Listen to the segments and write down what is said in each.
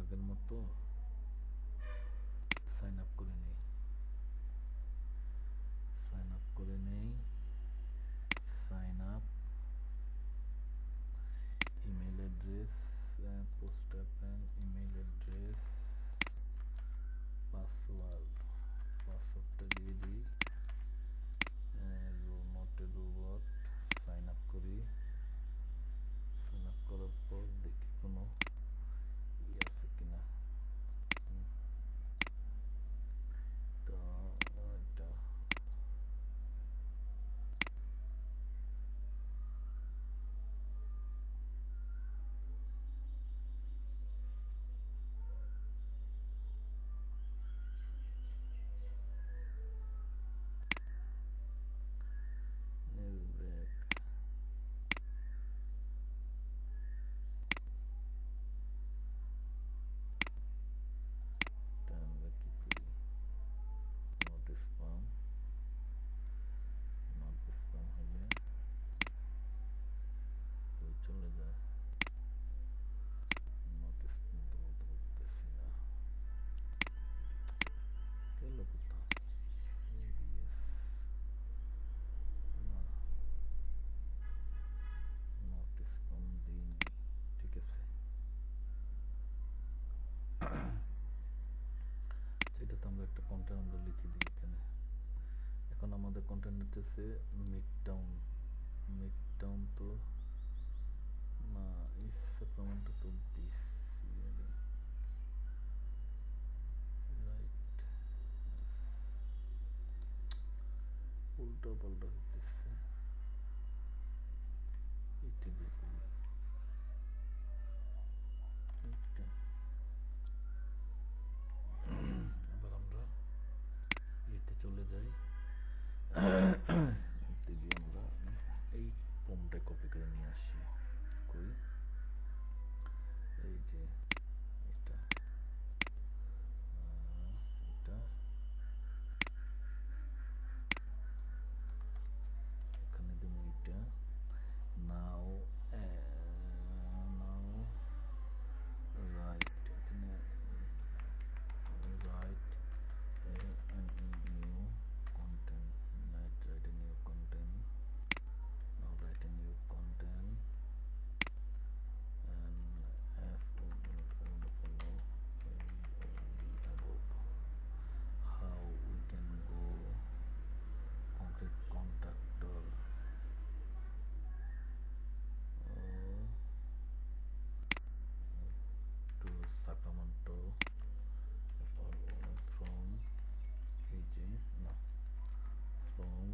আগের মতো sign up করে নেই sign up email address post email address পাসওয়ার্ডটা দিয়ে দিই রোবট সাইন আপ করি সাইন আপ করার পর দেখি কোনো আছে কিনা তো এটা চলে যায় নোটিস কিন্তু বলতে পারতেছি না গেল কোথাও না নোটিস কম দিইনি ঠিক আছে সেটাতে আমরা একটা কন্টেন্ট আমরা লিখে দিই এখানে এখন আমাদের কন্টেন্ট হচ্ছে মিডটাউন তো না এই সাপ্লিমেন্টটা তো দিচ্ছি রাইট উল্টো পাল্টা হইতেছে এটা দেখুন আবার আমরা এতে চলে যাই দিদি আমরা এই ফর্মটা কপি করে নিয়ে আসি কই এই যে এটা এটা এখানে দেবো এটা নাও রাইট এখানে right new content write a new content now write a new content and follow the above how we can go concrete contractor to Sacramento from AJ no from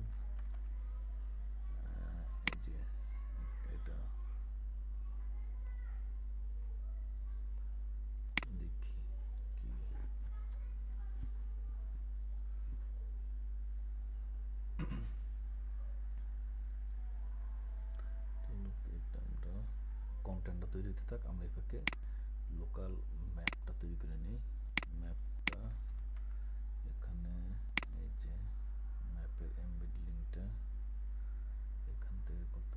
AJ এটা দেখি কি এটা আমরা কন্টেন্টটা তৈরি হতে থাক আমরা এটাকে লোকাল ম্যাপটা তৈরি করে নিই ম্যাপটা এখানে এই যে ম্যাপের এমবেড লিঙ্কটা এখান থেকে কত